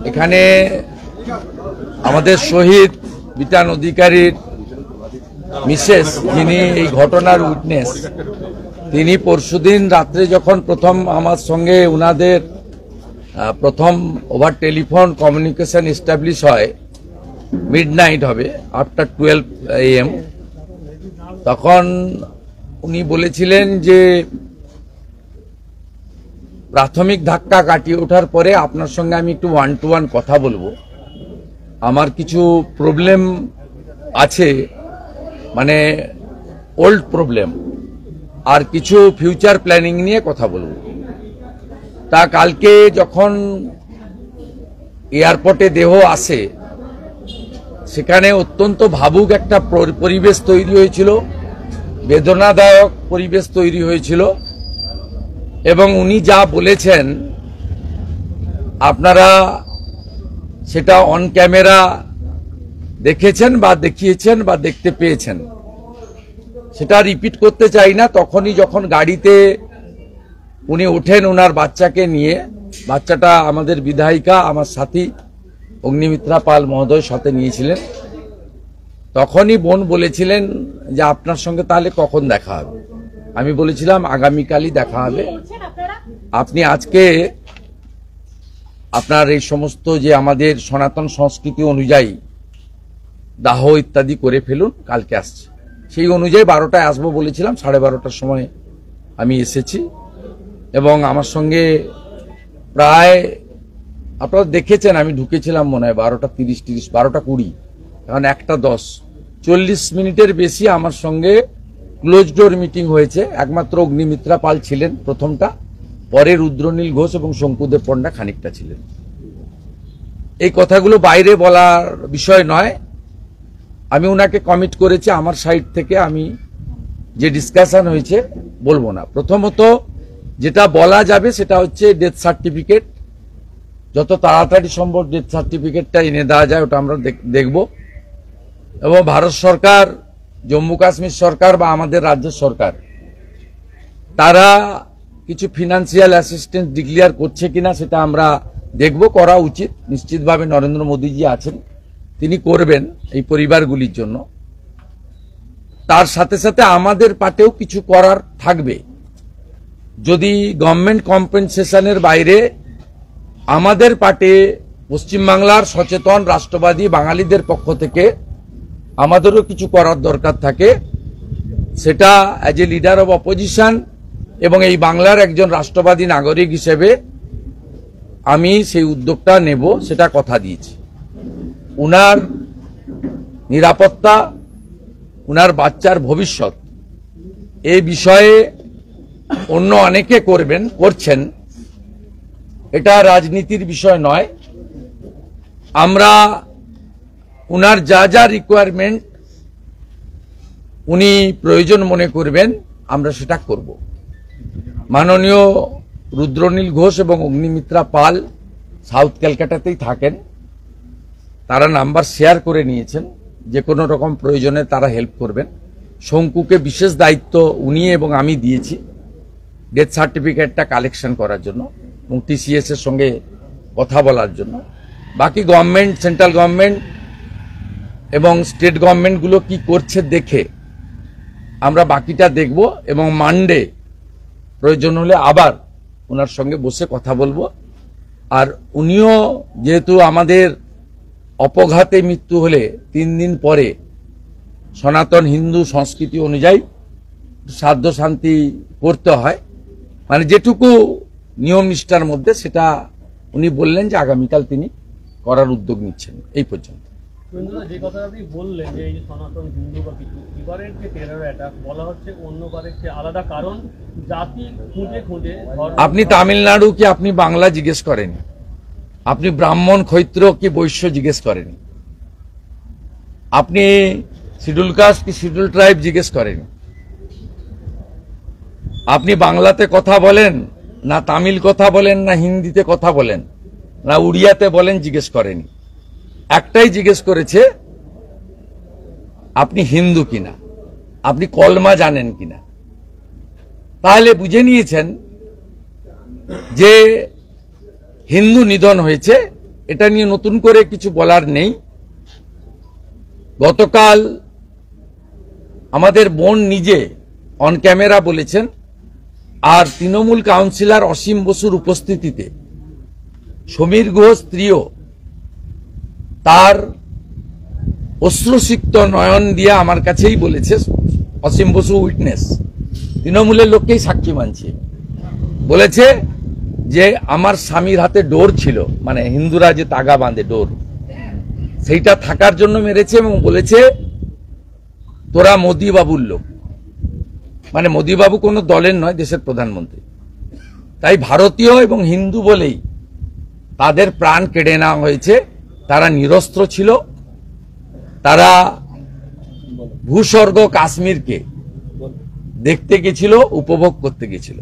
এখানে আমাদের শহীদ বিতান অধিকারীর মিসেস, যিনি এই ঘটনার উইটনেস, তিনি পরশুদিন রাত্রে যখন প্রথম আমার সঙ্গে উনাদের প্রথম ওভার টেলিফোন কমিউনিকেশন এস্টাবলিশ হয়, মিডনাইট হবে, আফটার 12 AM, তখন উনি বলেছিলেন যে প্রাথমিক ধাক্কা কাটিয়ে ওঠার পরে আপনার সঙ্গে আমি একটু 1-to-1 কথা বলবো। আমার কিছু প্রবলেম আছে, মানে ওল্ড প্রবলেম, আর কিছু ফিউচার প্ল্যানিং নিয়ে কথা বলবো। তা কালকে যখন এয়ারপোর্টে দেহ আসে, সেখানে অত্যন্ত ভাবুক একটা পরিবেশ তৈরি হয়েছিল, বেদনাদায়ক পরিবেশ তৈরি হয়েছিল, এবং উনি যা বলেছেন আপনারা সেটা অন ক্যামেরা দেখেছেন বা দেখিয়েছেন বা দেখতে পেয়েছেন, সেটা রিপিট করতে চাই না। তখনই যখন গাড়িতে উনি ওঠেন ওনার বাচ্চাকে নিয়ে, বাচ্চাটা আমাদের বিধায়িকা আমার সাথী অগ্নিমিত্রা পাল মহোদয় সাথে নিয়েছিলেন, তখনই বোন বলেছিলেন যে আপনার সঙ্গে তাহলে কখন দেখা হবে। আমি বলেছিলাম আগামীকালই দেখা হবে, আপনি আজকে আপনার এই সমস্ত যে আমাদের সনাতন সংস্কৃতি অনুযায়ী দাহ ইত্যাদি করে ফেলুন, কালকে আসছে। সেই অনুযায়ী 12টায় আসবো বলেছিলাম, 12:30টার সময় আমি এসেছি, এবং আমার সঙ্গে প্রায় আপনারা দেখেছেন আমি ঢুকেছিলাম মনে হয় 12:30, 12:20, এখন 1:10, 40 মিনিটের বেশি আমার সঙ্গে ক্লোজ ডোর মিটিং হয়েছে। একমাত্র অগ্নিমিত্রা পাল ছিলেন প্রথমটা, পরে রুদ্রনীল ঘোষ এবং শঙ্কুদেব পণ্ডা খানিকটা ছিলেন। এই কথাগুলো বাইরে বলার বিষয় নয়, আমি ওনাকে কমিট করেছি আমার সাইড থেকে, আমি যে ডিসকাশন হয়েছে বলবো না। প্রথমত যেটা বলা যাবে সেটা হচ্ছে ডেথ সার্টিফিকেট, যত তাড়াতাড়ি সম্ভব ডেথ সার্টিফিকেটটা এনে দেওয়া যায় ওটা আমরা দেখব, এবং ভারত সরকার, জম্মু কাশ্মীর সরকার বা আমাদের রাজ্য সরকার, তারা কিছু ফিনান্সিয়াল অ্যাসিস্ট্যান্স ডিক্লেয়ার করছে কিনা সেটা আমরা দেখব। করা উচিত, নিশ্চিতভাবে নরেন্দ্র মোদীজি আছেন, তিনি করবেন এই পরিবারগুলির জন্য। তার সাথে সাথে আমাদের পার্টেও কিছু করার থাকবে। যদি গভর্নমেন্ট কম্পেনসেশনের বাইরে আমাদের পার্টে পশ্চিমবাংলার সচেতন রাষ্ট্রবাদী বাঙালিদের পক্ষ থেকে আমাদেরও কিছু করার দরকার থাকে, সেটা as a leader of opposition এবং এই বাংলার একজন রাষ্ট্রবাদী নাগরিক হিসেবে আমি সেই উদ্যোগটা নেব, সেটা কথা দিয়েছি। উনার নিরাপত্তা, উনার বাচ্চার ভবিষ্যৎ, এই বিষয়ে অন্য অনেকে করছেন, এটা রাজনীতির বিষয় নয়। আমরা উনার যা যা রিকোয়ারমেন্ট উনি প্রয়োজন মনে করবেন আমরা সেটা করব। মাননীয় রুদ্রনীল ঘোষ এবং অগ্নিমিত্রা পাল সাউথ ক্যালকাটাতেই থাকেন, তারা নাম্বার শেয়ার করে নিয়েছেন, যে কোনো রকম প্রয়োজনে তারা হেল্প করবেন। শঙ্কুকে বিশেষ দায়িত্ব উনি এবং আমি দিয়েছি ডেথ সার্টিফিকেটটা কালেকশন করার জন্য এবং TCS এর সঙ্গে কথা বলার জন্য। বাকি গভর্নমেন্ট, সেন্ট্রাল গভর্নমেন্ট এবং স্টেট গভর্নমেন্টগুলো কি করছে দেখে আমরা বাকিটা দেখব, এবং মানডে প্রয়োজন হলে আবার ওনার সঙ্গে বসে কথা বলবো। আর উনিও যেহেতু আমাদের অপঘাতে মৃত্যু হলে 3 দিন পরে সনাতন হিন্দু সংস্কৃতি অনুযায়ী শ্রাদ্ধ শান্তি করতে হয়, মানে যেটুকু নিয়ম নিষ্ঠার মধ্যে, সেটা উনি বললেন যে আগামীকাল তিনি করার উদ্যোগ নিচ্ছেন। এই পর্যন্ত যে কথা আপনি বললেন যে এই সনাতন হিন্দু বা কিছু, এবারের যে টেরর অ্যাটাক বলা হচ্ছে অন্যবারের চেয়ে আলাদা, কারণ জাতি খুঁজে খুঁজে। আপনি তামিলনাড়ু কি আপনি বাংলা জিজ্ঞেস করেনি? আপনি ব্রাহ্মণ, ক্ষৈত্র কি বৈশ্য জিজ্ঞেস করেনি? আপনি শিডিউল কাস্ট কি শিডিউল ট্রাইব জিজ্ঞেস করেনি? আপনি বাংলাতে কথা বলেন না তামিল কথা বলেন না হিন্দিতে কথা বলেন না উড়িয়াতে বলেন জিজ্ঞেস করেনি। একটাই জিজ্ঞেস করেছে আপনি হিন্দু কিনা, আপনি কলমা জানেন কিনা। তাহলে বুঝে নিয়েছেন যে হিন্দু নিধন হয়েছে, এটা নিয়ে নতুন করে কিছু বলার নেই। গতকাল আমাদের বোন নিজে অন ক্যামেরা বলেছেন, আর তৃণমূল কাউন্সিলর অসীম বসুর উপস্থিতিতে সমীর ঘোষ স্ত্রীও তার অশ্রুসিক্ত নয়ন দিয়ে আমার কাছেই বলেছে, অসীম বসু উইটনেস, তৃণমূলের লোককেই সাক্ষী মানছে, বলেছে যে আমার স্বামীর হাতে ডোর ছিল, মানে হিন্দুরা যে তাগা বাঁধে ডোর, সেইটা থাকার জন্য মেরেছে, এবং বলেছে তোরা মোদি বাবুর লোক। মানে মোদি বাবু কোনো দলের নয়, দেশের প্রধানমন্ত্রী। তাই ভারতীয় এবং হিন্দু বলেই তাদের প্রাণ কেড়ে নেওয়া হয়েছে। তারা নিরস্ত্র ছিল, তারা ভূস্বর্গ কাশ্মীরকে দেখতে গেছিল, উপভোগ করতে গেছিল,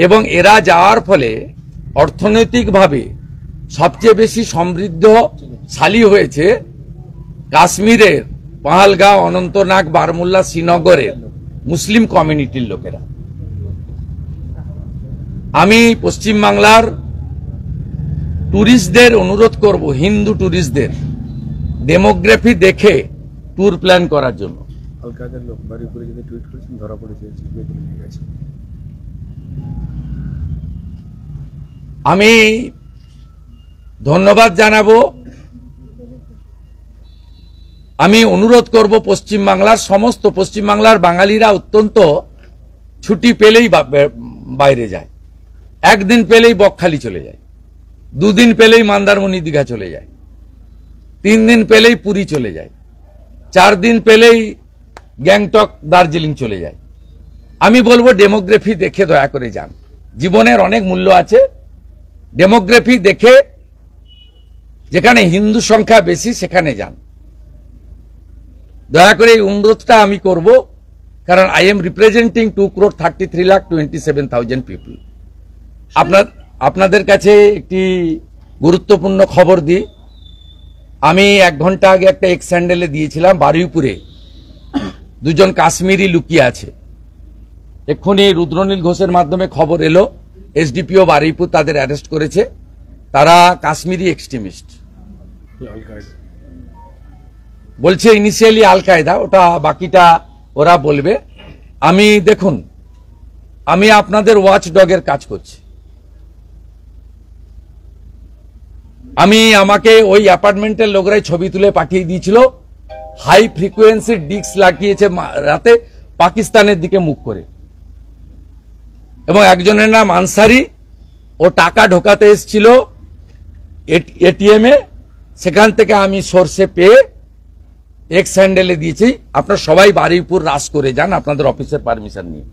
এবং এরা যাওয়ার ফলে অর্থনৈতিকভাবে সবচেয়ে বেশি সমৃদ্ধশালী হয়েছে কাশ্মীরের পাহালগাঁও, অনন্তনাগ, বারমুল্লা, শ্রীনগরের মুসলিম কমিউনিটির লোকেরা। আমি পশ্চিমবাংলার ট্যুরিস্টদের অনুরোধ করব, হিন্দু ট্যুরিস্টদের ডেমোগ্রাফি দেখে ট্যুর প্ল্যান করার জন্য। আল-কায়েদার লোক বাড়ি করে যদি টুইট করেছেন ধরা পড়েছে, আমি ধন্যবাদ জানাবো। আমি অনুরোধ করব পশ্চিমবাংলার সমস্ত পশ্চিমবাংলার বাঙালিরা অত্যন্ত ছুটি পেলেই বাইরে যায়, একদিন পেলেই বকখালি চলে যায়, দুদিন পেলেই মন্দারমণি দীঘা চলে যায়, 3 দিন পেলেই পুরী চলে যায়, 4 দিন পেলেই গ্যাংটক, দার্জিলিং চলে যায়। আমি বলবো ডেমোগ্রাফি দেখে দয়া করে যান, জীবনের অনেক মূল্য আছে। ডেমোগ্রাফি দেখে যেখানে হিন্দু সংখ্যা বেশি সেখানে যান। দয়া করে এই অনুরোধটা আমি করব, কারণ আই এম রিপ্রেজেন্টিং 2,33,27,000 পিপল। আপনাদের কাছে একটি গুরুত্বপূর্ণ খবর দিই। আমি 1 ঘন্টা আগে একটা এক্স স্যান্ডেলে দিয়েছিলাম, বারুইপুরে 2 জন কাশ্মীরি লুকিয়ে আছে। এক্ষুনি রুদ্রনীল ঘোষের মাধ্যমে খবর এলো, এসডিপিও বারুইপুর তাদের অ্যারেস্ট করেছে। তারা কাশ্মীরি এক্সট্রিমিস্ট বলছে, ইনিশিয়ালি আল কায়দা, ওটা বাকিটা ওরা বলবে। দেখুন, আমি আপনাদের ওয়াচ ডগের কাজ করছি। আমাকে ওই অ্যাপার্টমেন্টের লোকরাই ছবি তুলে পাঠিয়ে দিয়েছিল, হাই ফ্রিকোয়েন্সি ডিস্ক লাগিয়েছে রাতে পাকিস্তানের দিকে মুখ করে, এবং একজনের নাম আনসারি, ও টাকা ঢোকাতে এসেছিল এটিএম এ, সেখান থেকে আমি সোর্সে পেয়ে এক্স হ্যান্ডেলে দিয়েছি। আপনারা সবাই বারুইপুর রাস করে যান আপনাদের অফিসের পারমিশন নিয়ে।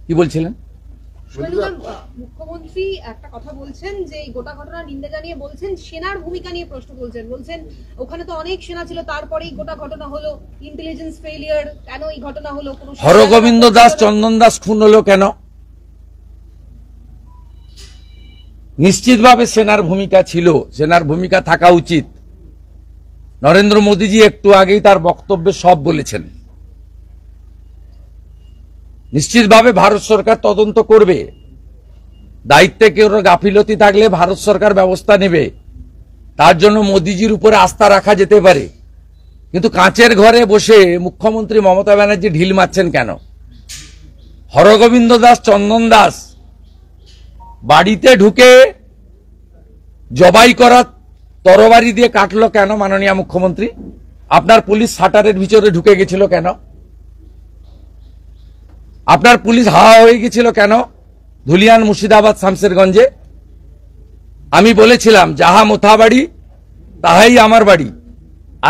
কি বলছিলেন? মুখ্যমন্ত্রী একটা কথা বলছেন যে গোটা ঘটনার নিন্দা জানিয়ে বলছেন সেনার ভূমিকা নিয়ে প্রশ্ন তুলছেন, বলছেন ওখানে তো অনেক সেনা ছিল, তারপরেই গোটা ঘটনা হলো, ইন্টেলিজেন্স ফেলিয়ার, কেন এই ঘটনা হলো? হরগোবিন্দ দাস, চন্দন দাস খুন হলো কেন? নিশ্চিতভাবে সেনার ভূমিকা ছিল, সেনার ভূমিকা থাকা উচিত। নরেন্দ্র মোদীজি একটু আগেই তার বক্তব্যে সব বলেছেন। নিশ্চিতভাবে ভারত সরকার তদন্ত করবে, দায়িত্বে কেউ গাফিলতি থাকলে ভারত সরকার ব্যবস্থা নেবে। তার জন্য মোদীজির উপরে আস্থা রাখা যেতে পারে, কিন্তু কাঁচের ঘরে বসে মুখ্যমন্ত্রী মমতা ব্যানার্জি ঢিল মারছেন কেন? হরগোবিন্দ দাস, চন্দন দাস বাড়িতে ঢুকে জবাই করা তরবারি দিয়ে কাটলো কেন মাননীয় মুখ্যমন্ত্রী? আপনার পুলিশ শাটারের ভিতরে ঢুকে গেছিল কেন? আপনার পুলিশ হাওয়া হয়ে গেছিল কেন ধুলিয়ান, মুর্শিদাবাদ, শামশেরগঞ্জে? আমি বলেছিলাম যাহা মোথাবাড়ি তাহাই আমার বাড়ি।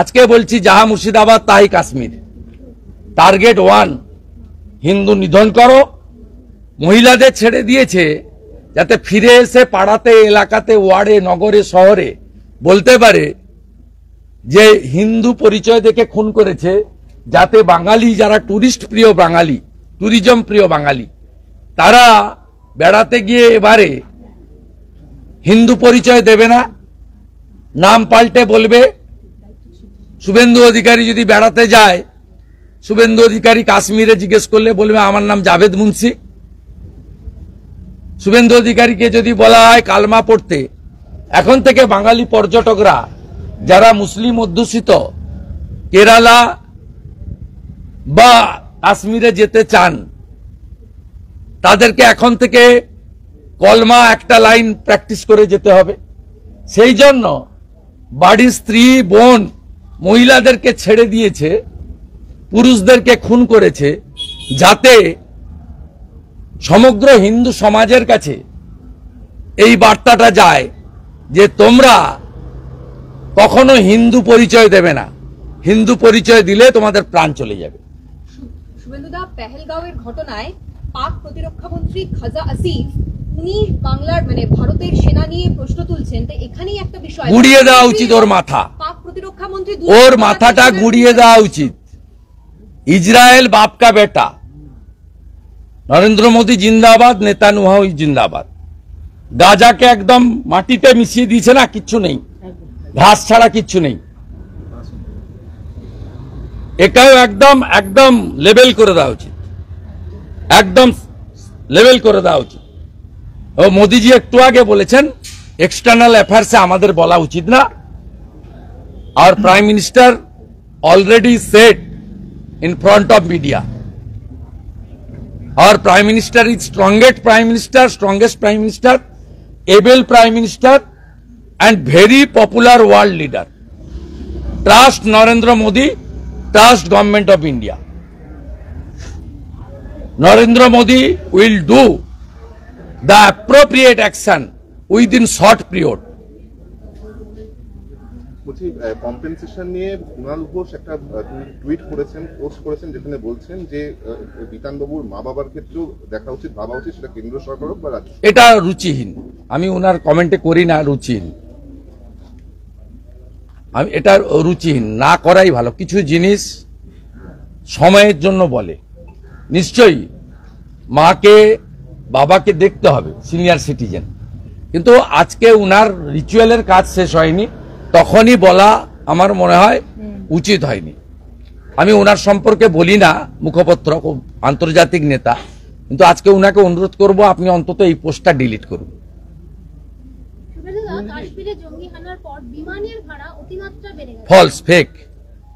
আজকে বলছি যাহা মুর্শিদাবাদ তাহাই কাশ্মীর। টার্গেট 1, হিন্দু নিধন করো। মহিলাদের ছেড়ে দিয়েছে যাতে ফিরে এসে পাড়াতে, এলাকাতে, ওয়ার্ডে, নগরে, শহরে বলতে পারে যে হিন্দু পরিচয় দেখে খুন করেছে, যাতে বাঙালি যারা টুরিস্ট প্রিয় বাঙালি, ট্যুরিজম প্রিয় বাঙালি, তারা বেড়াতে গিয়ে এবারে হিন্দু পরিচয় দেবে না, নাম পাল্টে বলবে। শুভেন্দু অধিকারী যদি বেড়াতে যায়, শুভেন্দু অধিকারী কাশ্মীরে জিজ্ঞেস করলে বলবে আমার নাম জাভেদ মুন্সি। শুভেন্দু অধিকারীকে যদি বলা হয় কালমা পড়তে, এখন থেকে বাঙালি পর্যটকরা যারা মুসলিম অধ্যুষিত কেরালা বা কাশ্মীরে যেতে চান, তাদেরকে এখন থেকে কলমা একটা লাইন প্র্যাকটিস করে যেতে হবে। সেই জন্য বাড়ির স্ত্রী বোন মহিলাদেরকে ছেড়ে দিয়েছে, পুরুষদেরকে খুন করেছে, যাতে সমগ্র হিন্দু সমাজের কাছে এই বার্তাটা যায় যে তোমরা কখনো হিন্দু পরিচয় দেবে না, হিন্দু পরিচয় দিলে তোমাদের প্রাণ চলে যাবে। শুভেন্দুদা, পেহেলগাঁওয়ের ঘটনায় পাক প্রতিরক্ষা মন্ত্রী খাজা আসিফ উনি বাংলার ভারতের সেনা নিয়ে প্রশ্ন তুলছেন, তো এখানেই একটা বিষয় গুড়িয়ে দেওয়া উচিত ওর মাথা, পাক প্রতিরক্ষা মন্ত্রী ওর মাথাটা গুড়িয়ে দেওয়া উচিত। ইসরায়েল বাপ কা বেটা, নরেন্দ্র মোদী জিন্দাবাদ, নেতানুয়াহু জিন্দাবাদ। গাজাকে একদম মাটিতে মিশিয়ে দিয়েছে না, কিচ্ছু নেই, ঘাস ছাড়া কিচ্ছু নেই। এটাও একদম একদম লেভেল করে দেওয়া উচিত, একদম লেভেল করে দেওয়া উচিত। ও মোদিজি একটু আগে বলেছেন এক্সটার্নাল অ্যাফেয়ার্সে আমাদের বলা উচিত না। Our prime minister already said in front of media. Our Prime Minister is strongest Prime Minister, able Prime Minister and very popular world leader. Trust Narendra Modi, trust Government of India. Narendra Modi will do the appropriate action within short period. বলছি compensation নিয়ে কুণাল ঘোষ একটা tweet করেছেন, post করেছেন, যেখানে বলছেন যে বিতানবাবুর মা বাবার ক্ষেত্রেও দেখা উচিত, ভাবা উচিত, সেটা কেন্দ্র সরকার হোক বা রাজ্য। এটা রুচিহীন, আমি ওনার কমেন্টে করি না, রুচিহীন, আমি এটা রুচিহীন না করাই ভালো। কিছু জিনিস সময়ের জন্য বলে, নিশ্চয়ই মাকে বাবাকে দেখতে হবে, সিনিয়র সিটিজেন, কিন্তু আজকে উনার রিচুয়ালের কাজ শেষ হয়নি, তখনই বলা আমার মনে হয় উচিত হয়নি। আমি ওনার সম্পর্কে বলি না, মুখপত্র, আন্তর্জাতিক নেতা, কিন্তু আজকে উনাকে অনুরোধ করব আপনি অন্তত এই পোস্টটা ডিলিট করুন। কাশ্মীরে জঙ্গি হানার পর বিমানের ভাড়া অতিমাত্রা বেড়ে গেছে। False, fake,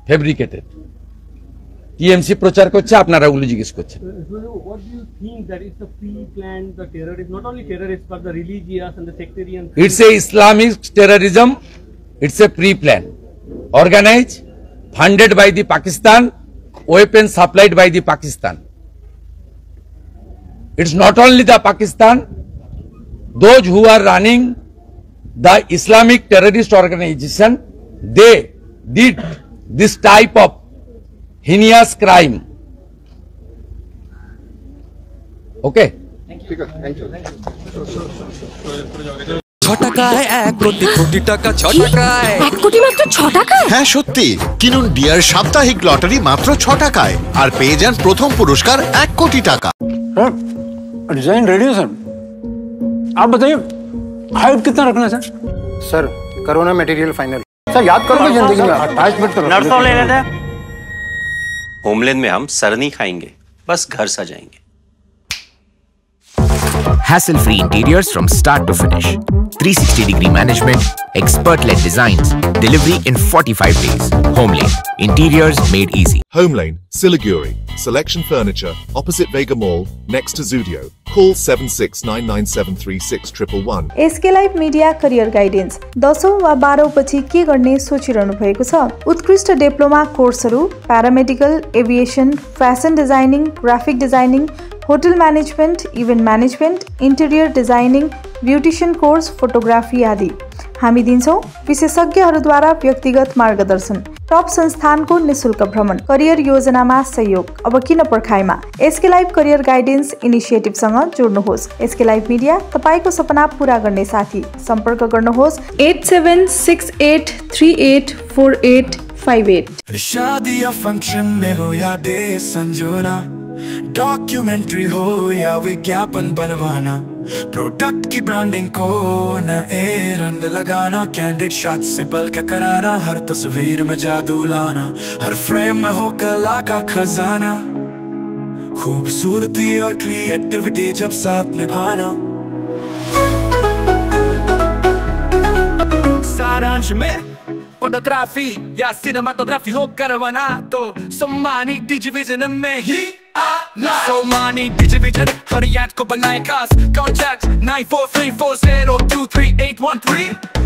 fabricated. টিএমসি প্রচার করছে, আপনারা ওগুলো জিজ্ঞেস করছেন। What do you think that is the pre-planned, the terrorist, not only terrorists but the religious and the sectarian? It's a Islamic terrorism. It's a pre-plan, organized, funded by the Pakistan, weapons supplied by the Pakistan. It's not only the Pakistan, those who are running the Islamic terrorist organization, they did this type of heinous crime. Okay? ঠিক আছে, thank you. ছটাকায় 1 crore crore টাকা, ছটাকায় 1 কোটি মাত্র 6 টাকায়। হ্যাঁ সত্যি, কিনুন deer সাপ্তাহিক লটারি মাত্র 6 টাকায় আর পেয়ে যান প্রথম পুরস্কার 1 কোটি টাকা। डिजाइन रेडी है सर, आप बताइए हाइट कितना रखना है सर करो ना मटेरियल फाइनल। सर याद करो कि जिंदगी में अटैचमेंट तो नर्सों ले लेते हैं। होमलैंड में हम सर नहीं खाएंगे, बस घर सजाएंगे। Hassle-free interiors from start to finish. 360-degree management, expert-led designs, delivery in 45 days. Homelane, interiors made easy. Homelane, Siliguri, Selection Furniture, opposite Vega Mall, next to Zudio. Call 7699736111. SK live media career guidance 10औं वा 12औं पछि के गर्ने सोचिरहनु भएको छ? उत्कृष्ट डिप्लोमा कोर्सहरू paramedical, aviation, fashion designing, graphic designing, hotel management, event management, interior designing, beautician course, photography आदि। हामी दिन्छौं विशेषज्ञहरूद्वारा व्यक्तिगत मार्गदर्शन, टप संस्थानको निशुल्क भ्रमण, करियर योजनामा सहयोग। अब किन पर्खाइमा? एसके लाइभ करियर गाइडेन्स इनिसिएटिभसँग जोड्नुहोस्। एसके लाइभ मिडिया तपाईको सपना पूरा गर्ने साथी। सम्पर्क गर्नुहोस् 8768384858। शादी या फंक्शन में हो या डे संजोना, डॉक्यूमेंट्री हो या विज्ञापन बनवाना, प्रोडक्ट की ब्रांडिंग को न ए रंग लगाना, कैंडिड शॉट से बल्कि कराना, हर तस्वीर में जादू लाना, हर फ्रेम में हो कला का खजाना, खूबसूरती और क्रिएटिविटी जब साथ निभाना, लॉन्च में फोटोग्राफी या सिनेमाटोग्राफी हो करवाना तो सोमानी डिजिविजन में ही आना। सोमानी डिजिविजन हर याद को बनाए खास। कॉन्टैक्ट 9434023813।